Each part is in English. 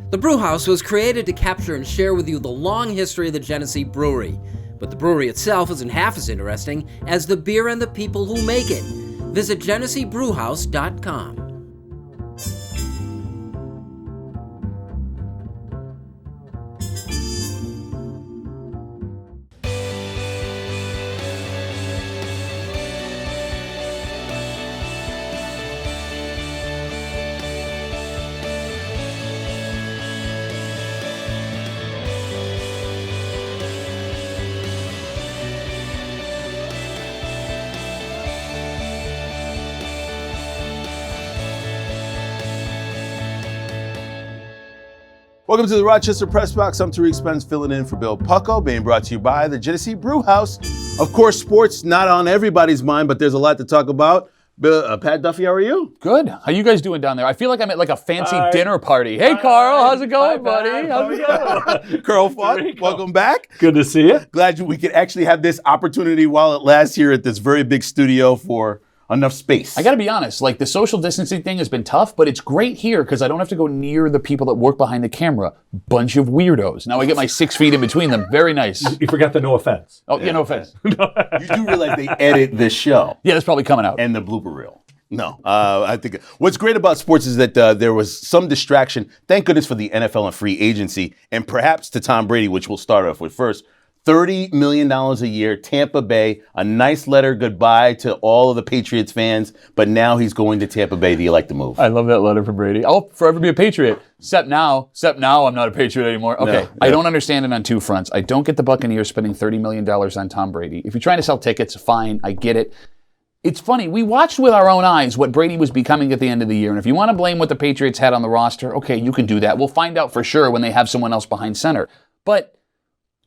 The Brewhouse was created to capture and share with you the long history of the Genesee Brewery, but the brewery itself isn't half as interesting as the beer and the people who make it. Visit GeneseeBrewhouse.com. Welcome to the Rochester Press Box. I'm Tariq Spence filling in for Bill Pucko, being brought to you by the Genesee Brewhouse. Of course, sports not on everybody's mind, but there's a lot to talk about. Pat Duffy, how are you? Good. How you guys doing down there? I feel like I'm at like a fancy dinner party. Hey, Carl, how's it going, buddy? How's it going? Carl Falk, welcome back. Good to see you. Glad we could actually have this opportunity while it lasts here at this very big studio for enough space. I got to be honest, like the social distancing thing has been tough, but it's great here because I don't have to go near the people that work behind the camera. Bunch of weirdos. Now I get my 6 feet in between them. Very nice. You forgot the no offense. Oh, yeah, no offense. You do realize they edit this show. Yeah, that's probably coming out. And the blooper reel. No, I think what's great about sports is that there was some distraction. Thank goodness for the NFL and free agency, and perhaps to Tom Brady, which we'll start off with first. $30 million a year, Tampa Bay, a nice letter goodbye to all of the Patriots fans, but now he's going to Tampa Bay. Do you like the move? I love that letter from Brady. I'll forever be a Patriot, except now I'm not a Patriot anymore. Okay, No. I don't understand it on two fronts. I don't get the Buccaneers spending $30 million on Tom Brady. If you're trying to sell tickets, fine, I get it. It's funny, we watched with our own eyes what Brady was becoming at the end of the year, and if you want to blame what the Patriots had on the roster, okay, you can do that. We'll find out for sure when they have someone else behind center. But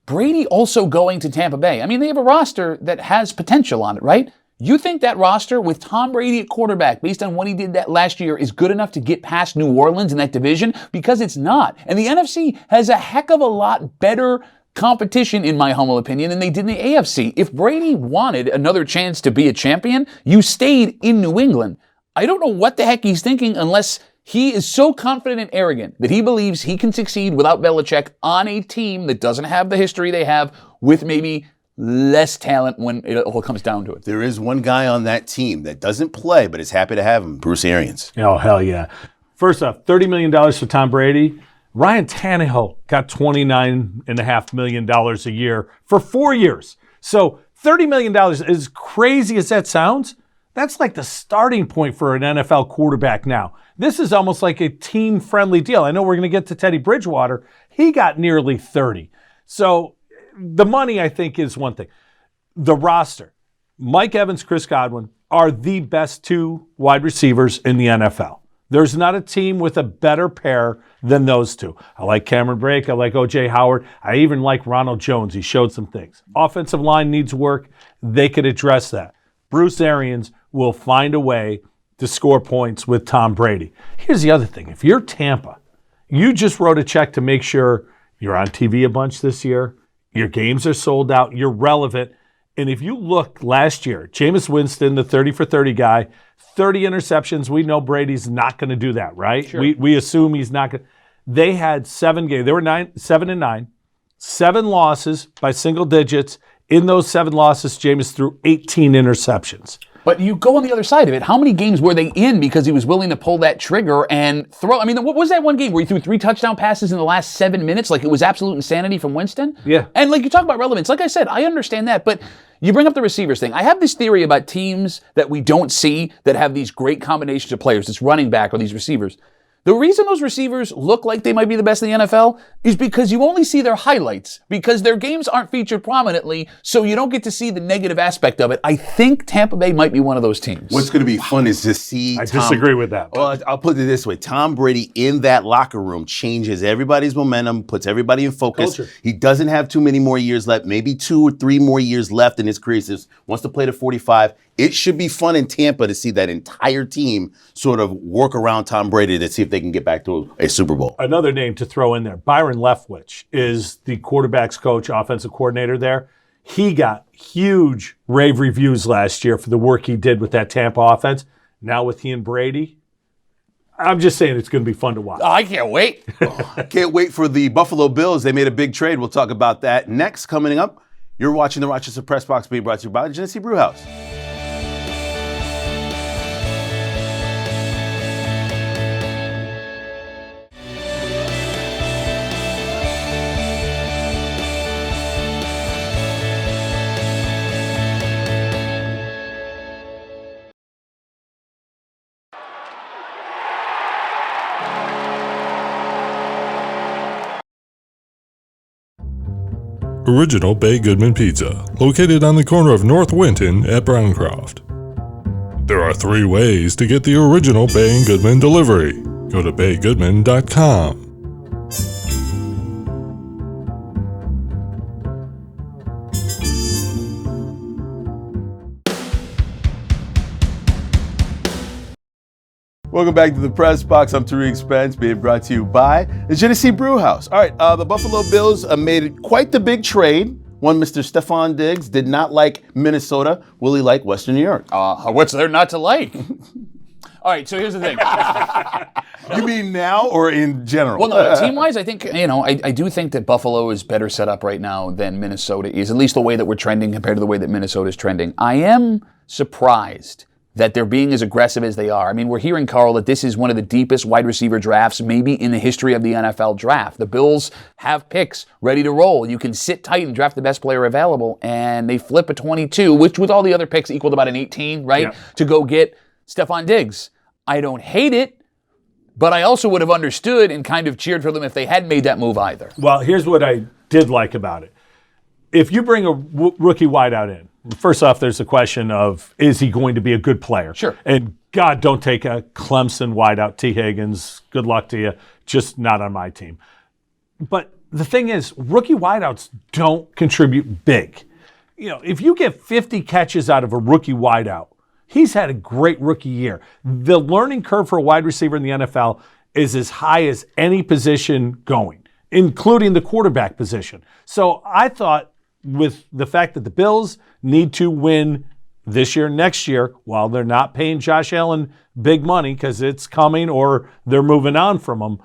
Brady also going to Tampa Bay. I mean, they have a roster that has potential on it, right? You think that roster with Tom Brady at quarterback, based on what he did that last year, is good enough to get past New Orleans in that division? Because it's not. And the NFC has a heck of a lot better competition, in my humble opinion, than they did in the AFC. If Brady wanted another chance to be a champion, you stayed in New England. I don't know what the heck he's thinking unless he is so confident and arrogant that he believes he can succeed without Belichick on a team that doesn't have the history they have with maybe less talent when it all comes down to it. There is one guy on that team that doesn't play, but is happy to have him, Bruce Arians. Oh, hell yeah. First off, $30 million for Tom Brady. Ryan Tannehill got $29.5 million a year for 4 years. So $30 million, as crazy as that sounds, that's like the starting point for an NFL quarterback now. This is almost like a team-friendly deal. I know we're going to get to Teddy Bridgewater. He got nearly 30. So the money, I think, is one thing. The roster, Mike Evans, Chris Godwin, are the best two wide receivers in the NFL. There's not a team with a better pair than those two. I like Cameron Brake. I like O.J. Howard. I even like Ronald Jones. He showed some things. Offensive line needs work. They could address that. Bruce Arians will find a way to score points with Tom Brady. Here's the other thing. If you're Tampa, you just wrote a check to make sure you're on TV a bunch this year, your games are sold out, you're relevant. And if you look last year, Jameis Winston, the 30 for 30 guy, 30 interceptions. We know Brady's not going to do that, right? Sure. We assume he's not going to. They had 7 games. They were 7-9, 7 losses by single digits. In those 7 losses, Jameis threw 18 interceptions. But you go on the other side of it. How many games were they in because he was willing to pull that trigger and throw? I mean, what was that one game where he threw 3 touchdown passes in the last 7 minutes? Like, it was absolute insanity from Winston? Yeah. And like, you talk about relevance. Like I said, I understand that, but you bring up the receivers thing. I have this theory about teams that we don't see that have these great combinations of players, this running back or these receivers. The reason those receivers look like they might be the best in the NFL is because you only see their highlights, because their games aren't featured prominently, so you don't get to see the negative aspect of it. I think Tampa Bay might be one of those teams. What's going to be fun is to see I disagree with that. Well, I'll put it this way. Tom Brady in that locker room changes everybody's momentum, puts everybody in focus. Culture. He doesn't have too many more years left, maybe 2 or 3 more years left in his career. He wants to play to 45. It should be fun in Tampa to see that entire team sort of work around Tom Brady to see if they can get back to a Super Bowl. Another name to throw in there, Byron Leftwich is the quarterback's coach, offensive coordinator there. He got huge rave reviews last year for the work he did with that Tampa offense. Now with he and Brady, I'm just saying it's going to be fun to watch. Oh, I can't wait. I can't wait for the Buffalo Bills. They made a big trade. We'll talk about that next. Coming up, you're watching the Rochester Press Box being brought to you by the Genesee Brewhouse. Original Bay Goodman Pizza, located on the corner of North Winton at Browncroft. There are 3 ways to get the original Bay and Goodman delivery. Go to baygoodman.com. Welcome back to the Press Box. I'm Tariq Spence, being brought to you by the Genesee Brewhouse. All right, the Buffalo Bills made quite the big trade. One Mr. Stefon Diggs did not like Minnesota. Will he like Western New York? What's there not to like? All right, so here's the thing. You mean now or in general? Well, no, team-wise, I think, I do think that Buffalo is better set up right now than Minnesota is, at least the way that we're trending compared to the way that Minnesota is trending. I am surprised that they're being as aggressive as they are. I mean, we're hearing, Carl, that this is one of the deepest wide receiver drafts maybe in the history of the NFL draft. The Bills have picks ready to roll. You can sit tight and draft the best player available, and they flip a 22, which with all the other picks equaled about an 18, right, yeah, to go get Stefon Diggs. I don't hate it, but I also would have understood and kind of cheered for them if they hadn't made that move either. Well, here's what I did like about it. If you bring a rookie wideout in, first off, there's a question of, is he going to be a good player? Sure. And God, don't take a Clemson wideout, T. Higgins. Good luck to you. Just not on my team. But the thing is, rookie wideouts don't contribute big. If you get 50 catches out of a rookie wideout, he's had a great rookie year. The learning curve for a wide receiver in the NFL is as high as any position going, including the quarterback position. So I thought, with the fact that the Bills need to win this year, next year, while they're not paying Josh Allen big money because it's coming or they're moving on from him,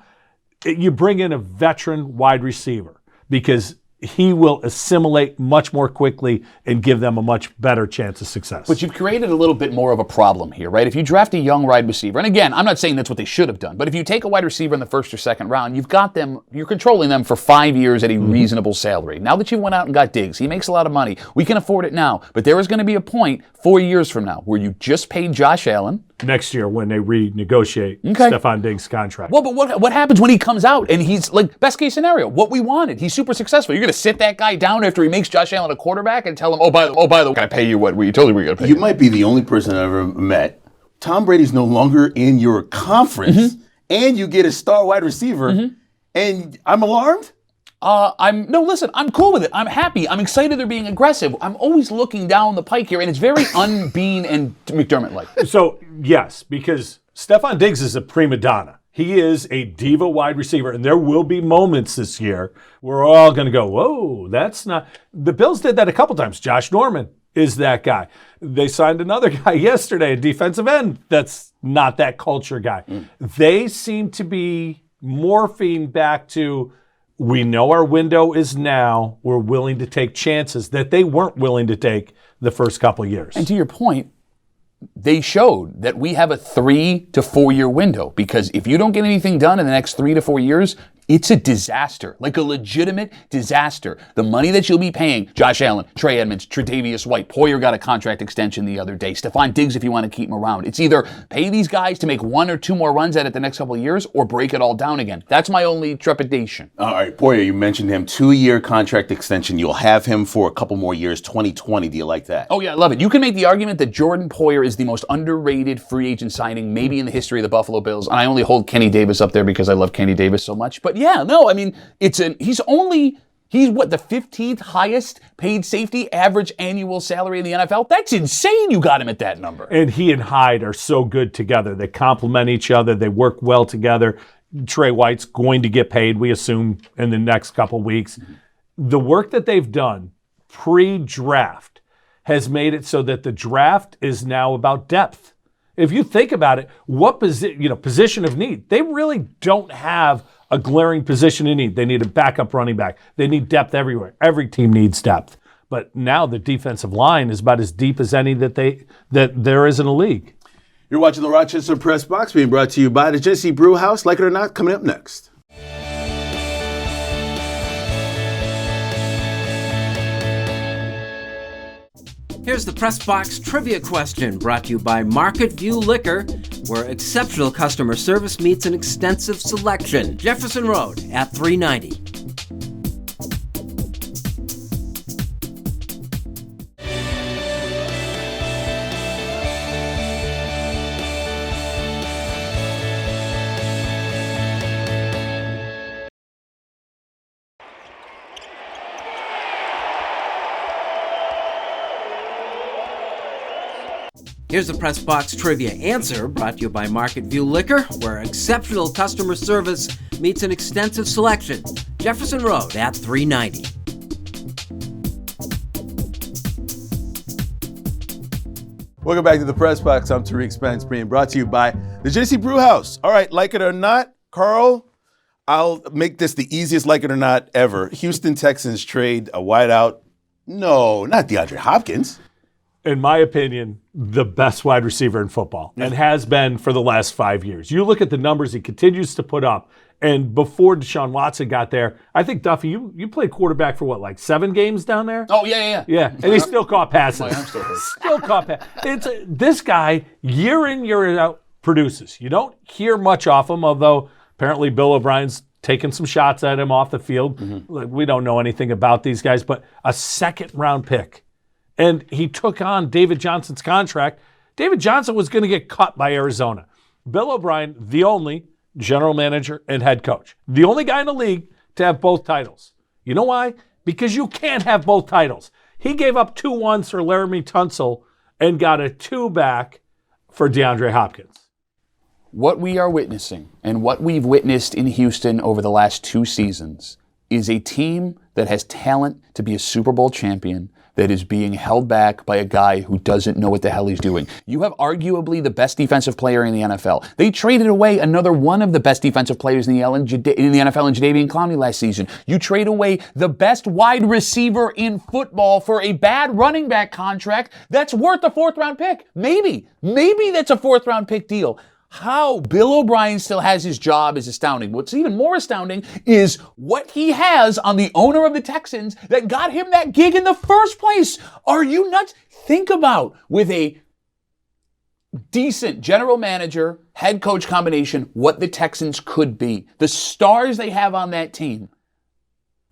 you bring in a veteran wide receiver because he will assimilate much more quickly and give them a much better chance of success. But you've created a little bit more of a problem here, right? If you draft a young wide receiver, and again, I'm not saying that's what they should have done, but if you take a wide receiver in the first or second round, you've got them, you're controlling them for 5 years at a reasonable salary. Now that you went out and got Diggs, he makes a lot of money. We can afford it now. But there is going to be a point 4 years from now where you just paid Josh Allen. Next year when they renegotiate Stefon Diggs' contract. Well, but what happens when he comes out and he's like, best case scenario, what we wanted, he's super successful. You're going to sit that guy down after he makes Josh Allen a quarterback and tell him, oh, by the way, I pay you what we told you we were going to pay you. You might be the only person I've ever met. Tom Brady's no longer in your conference, and you get a star wide receiver, and I'm alarmed? Listen, I'm cool with it. I'm happy. I'm excited they're being aggressive. I'm always looking down the pike here, and it's very un-Bean and McDermott-like. So, yes, because Stefon Diggs is a prima donna. He is a diva wide receiver, and there will be moments this year where we're all going to go, whoa, that's not... The Bills did that a couple times. Josh Norman is that guy. They signed another guy yesterday, a defensive end, that's not that culture guy. They seem to be morphing back to... We know our window is now. We're willing to take chances that they weren't willing to take the first couple of years. And to your point, they showed that we have a 3 to 4 year window, because if you don't get anything done in the next 3 to 4 years, it's a disaster, like a legitimate disaster. The money that you'll be paying Josh Allen, Trey Edmonds, Tre'Davious White, Poyer got a contract extension the other day, Stefon Diggs if you want to keep him around. It's either pay these guys to make 1 or 2 more runs at it the next couple of years or break it all down again. That's my only trepidation. All right, Poyer, you mentioned him, 2-year contract extension. You'll have him for a couple more years, 2020. Do you like that? Oh yeah, I love it. You can make the argument that Jordan Poyer is the most underrated free agent signing maybe in the history of the Buffalo Bills. And I only hold Kenny Davis up there because I love Kenny Davis so much. But yeah, no, I mean, he's what, the 15th highest paid safety average annual salary in the NFL? That's insane you got him at that number. And he and Hyde are so good together. They complement each other. They work well together. Trey White's going to get paid, we assume, in the next couple weeks. The work that they've done pre-draft has made it so that the draft is now about depth. If you think about it, what position of need? They really don't have a glaring position in need. They need a backup running back. They need depth everywhere. Every team needs depth. But now the defensive line is about as deep as any that there is in a league. You're watching the Rochester Press Box, being brought to you by the Genesee Brew House. Like it or not, coming up next. Here's the Press Box trivia question, brought to you by Market View Liquor, where exceptional customer service meets an extensive selection. Jefferson Road at 390. Here's the Press Box trivia answer, brought to you by Market View Liquor, where exceptional customer service meets an extensive selection. Jefferson Road at 390. Welcome back to the Press Box. I'm Tariq Spence, being brought to you by the Genesee Brew House. All right, like it or not, Carl, I'll make this the easiest like it or not ever. Houston Texans trade a wideout. No, not DeAndre Hopkins. In my opinion, the best wide receiver in football, and has been for the last 5 years. You look at the numbers he continues to put up, and before Deshaun Watson got there, I think, Duffy, you played quarterback for what, like 7 games down there? Oh, yeah. Yeah, and he still caught passes. I'm still hurt. Still caught passes. This guy, year in, year out, produces. You don't hear much off him, although apparently Bill O'Brien's taking some shots at him off the field. Like, we don't know anything about these guys, but a second-round pick. And he took on David Johnson's contract. David Johnson was going to get cut by Arizona. Bill O'Brien, the only general manager and head coach, the only guy in the league to have both titles. You know why? Because you can't have both titles. He gave up 2 1s for Laramie Tunsil and got a 2 back for DeAndre Hopkins. What we are witnessing and what we've witnessed in Houston over the last 2 seasons is a team that has talent to be a Super Bowl champion, that is being held back by a guy who doesn't know what the hell he's doing. You have arguably the best defensive player in the NFL. They traded away another one of the best defensive players in the NFL in Jadeveon Clowney last season. You trade away the best wide receiver in football for a bad running back contract that's worth a 4th-round pick. Maybe that's a 4th-round pick deal. How Bill O'Brien still has his job is astounding. What's even more astounding is what he has on the owner of the Texans that got him that gig in the first place. Are you nuts? Think about, with a decent general manager, head coach combination, what the Texans could be. The stars they have on that team.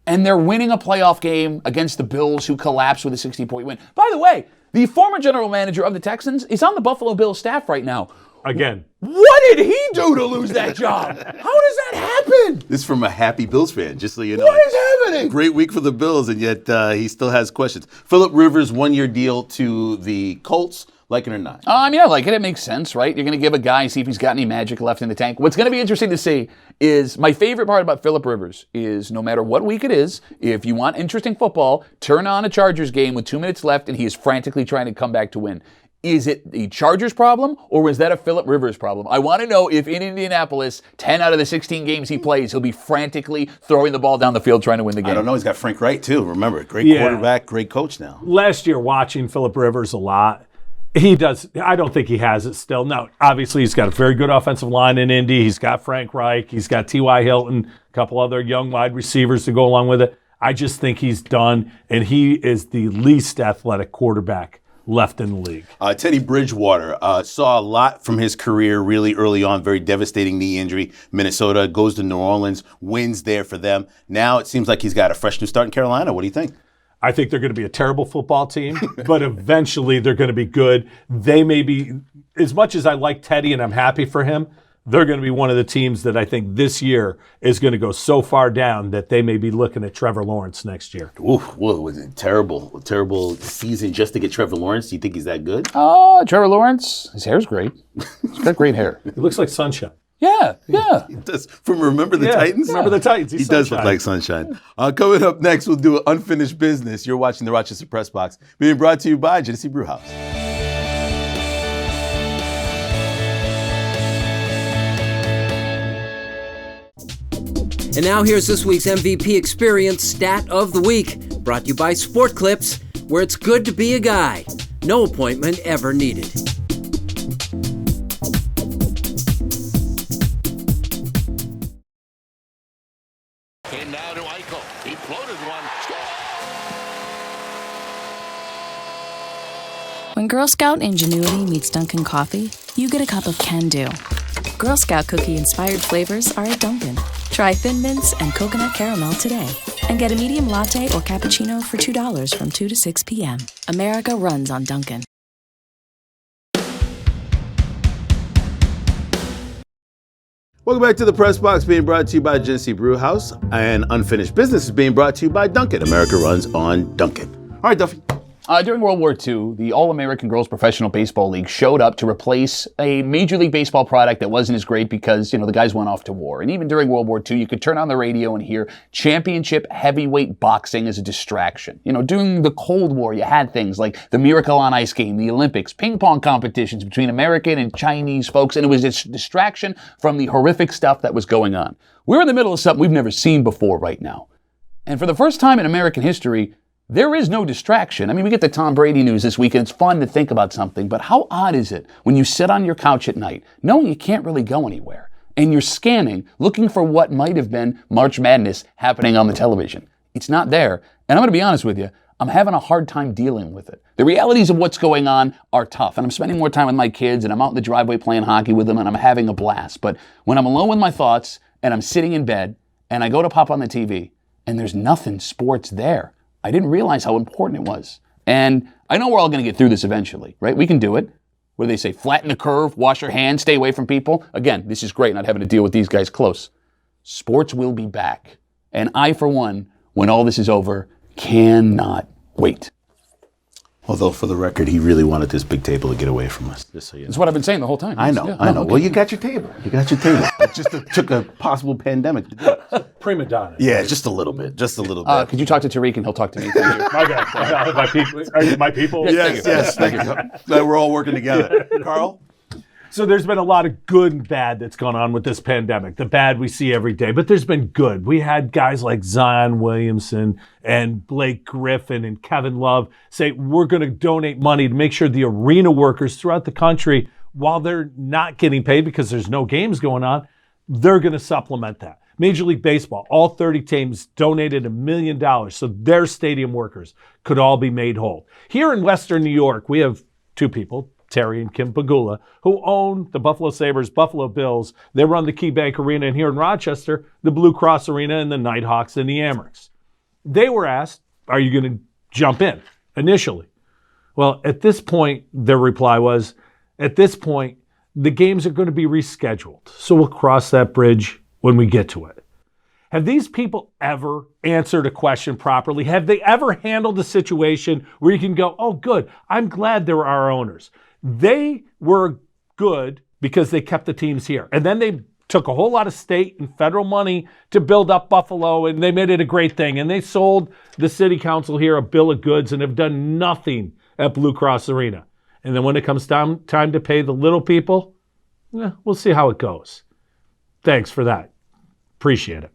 And they're winning a playoff game against the Bills, who collapsed with a 60-point win. By the way, the former general manager of the Texans is on the Buffalo Bills staff right now. Again. What did he do to lose that job? How does that happen? This is from a happy Bills fan, just so you know. What is happening? Great week for the Bills, and yet he still has questions. Phillip Rivers, 1-year deal to the Colts. Like it or not? Yeah, like it. It makes sense, right? You're going to give a guy, see if he's got any magic left in the tank. What's going to be interesting to see is, my favorite part about Phillip Rivers is, no matter what week it is, if you want interesting football, turn on a Chargers game with 2 minutes left and he is frantically trying to come back to win. Is it the Chargers problem, or was that a Phillip Rivers problem? I want to know if in Indianapolis, 10 out of the 16 games he plays, he'll be frantically throwing the ball down the field trying to win the game. I don't know. He's got Frank Wright, too. Remember, great quarterback, great coach now. Last year, watching Phillip Rivers a lot, he does. I don't think he has it still. Now, obviously, he's got a very good offensive line in Indy. He's got Frank Reich. He's got T.Y. Hilton, a couple other young wide receivers to go along with it. I just think he's done, and he is the least athletic quarterback left in the league. Teddy Bridgewater saw a lot from his career really early on, very devastating knee injury. Minnesota goes to New Orleans, wins there for them. Now it seems like he's got a fresh new start in Carolina. What do you think? I think they're going to be a terrible football team, but eventually they're going to be good. They may be, as much as I like Teddy and I'm happy for him, they're going to be one of the teams that I think this year is going to go so far down that they may be looking at Trevor Lawrence next year. Oof, well, was it terrible season just to get Trevor Lawrence? Do you think he's that good? Trevor Lawrence, his hair's great. He's got great hair. He looks like sunshine. Yeah. He does. From Remember the Titans? Remember the Titans. He does look like sunshine. Coming up next, we'll do unfinished business. You're watching the Rochester Press Box, being brought to you by Genesee Brew House. And now here's this week's MVP Experience Stat of the Week, brought to you by Sport Clips, where it's good to be a guy. No appointment ever needed. And now to Eichel. He floated one. When Girl Scout ingenuity meets Dunkin' Coffee, you get a cup of can-do. Girl Scout cookie-inspired flavors are at Dunkin'. Try Thin Mints and Coconut Caramel today. And get a medium latte or cappuccino for $2 from 2 to 6 p.m. America runs on Dunkin'. Welcome back to the Press Box, being brought to you by Genesee Brew House, and Unfinished Business is being brought to you by Dunkin'. America runs on Dunkin'. All right, Duffy. During World War II, the All-American Girls Professional Baseball League showed up to replace a Major League Baseball product that wasn't as great because, the guys went off to war. And even during World War II, you could turn on the radio and hear championship heavyweight boxing as a distraction. During the Cold War, you had things like the Miracle on Ice game, the Olympics, ping pong competitions between American and Chinese folks, and it was a distraction from the horrific stuff that was going on. We're in the middle of something we've never seen before right now. And for the first time in American history, there is no distraction. I mean, we get the Tom Brady news this week, and it's fun to think about something, but how odd is it when you sit on your couch at night, knowing you can't really go anywhere, and you're scanning, looking for what might have been March Madness happening on the television? It's not there, and I'm going to be honest with you, I'm having a hard time dealing with it. The realities of what's going on are tough, and I'm spending more time with my kids, and I'm out in the driveway playing hockey with them, and I'm having a blast. But when I'm alone with my thoughts, and I'm sitting in bed, and I go to pop on the TV, and there's nothing sports there, I didn't realize how important it was. And I know we're all going to get through this eventually, right? We can do it. What do they say? Flatten the curve, wash your hands, stay away from people. Again, this is great, not having to deal with these guys close. Sports will be back. And I, for one, when all this is over, cannot wait. Although, for the record, he really wanted this big table to get away from us. Just so you know. That's what I've been saying the whole time. I know. Okay. Well, you got your table. It just took a possible pandemic to do it. Prima donna. Yeah, just a little bit. Could you talk to Tariq and he'll talk to me? Thank you. My bad. My people. Are you my people? Yes. Thank you. We're all working together. Carl? So there's been a lot of good and bad that's gone on with this pandemic. The bad we see every day, but there's been good. We had guys like Zion Williamson and Blake Griffin and Kevin Love say, we're going to donate money to make sure the arena workers throughout the country, while they're not getting paid because there's no games going on, they're going to supplement that. Major League Baseball, all 30 teams donated $1 million so their stadium workers could all be made whole. Here in Western New York, we have two people, Terry and Kim Pegula, who own the Buffalo Sabres, Buffalo Bills. They run the KeyBank Arena, and here in Rochester, the Blue Cross Arena and the Nighthawks and the Amerks. They were asked, are you going to jump in initially? Well, at this point, their reply was, at this point, the games are going to be rescheduled. So we'll cross that bridge when we get to it. Have these people ever answered a question properly? Have they ever handled a situation where you can go, oh, good, I'm glad there are our owners. They were good because they kept the teams here. And then they took a whole lot of state and federal money to build up Buffalo, and they made it a great thing. And they sold the city council here a bill of goods and have done nothing at Blue Cross Arena. And then when it comes time to pay the little people, we'll see how it goes. Thanks for that. Appreciate it.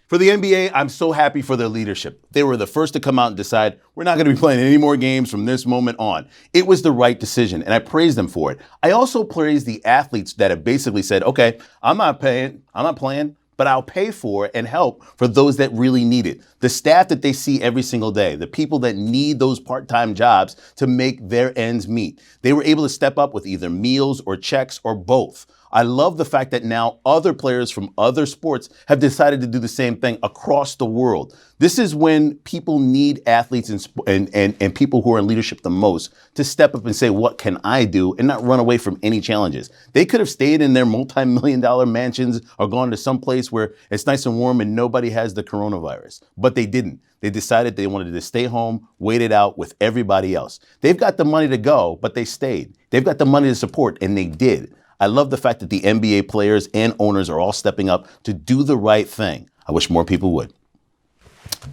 For the NBA, I'm so happy for their leadership. They were the first to come out and decide, we're not going to be playing any more games from this moment on. It was the right decision, and I praise them for it. I also praise the athletes that have basically said, okay, I'm not playing, but I'll pay for it and help for those that really need it. The staff that they see every single day, the people that need those part-time jobs to make their ends meet. They were able to step up with either meals or checks or both. I love the fact that now other players from other sports have decided to do the same thing across the world. This is when people need athletes and people who are in leadership the most to step up and say, what can I do, and not run away from any challenges. They could have stayed in their multi-million-dollar mansions or gone to some place where it's nice and warm and nobody has the coronavirus. But they didn't. They decided they wanted to stay home, wait it out with everybody else. They've got the money to go, but they stayed. They've got the money to support, and they did. I love the fact that the NBA players and owners are all stepping up to do the right thing. I wish more people would.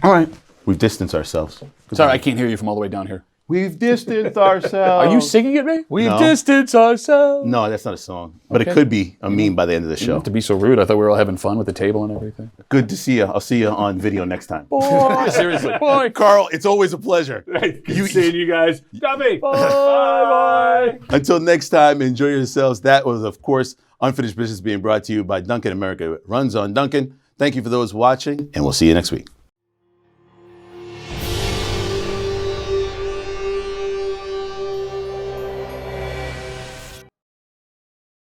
All right. We've distanced ourselves. Sorry, I can't hear you from all the way down here. We've distanced ourselves. Are you singing at me? We've No. distanced ourselves. No, that's not a song. But Okay. it could be a meme by the end of the You don't show. have to be so rude. I thought we were all having fun with the table and everything. Good to see you. I'll see you on video next time. Seriously. Boy, Carl, it's always a pleasure. Good seeing you guys. Duffy. Bye. Until next time, enjoy yourselves. That was, of course, Unfinished Business being brought to you by Dunkin' America Runs on Dunkin'. Thank you for those watching, and we'll see you next week.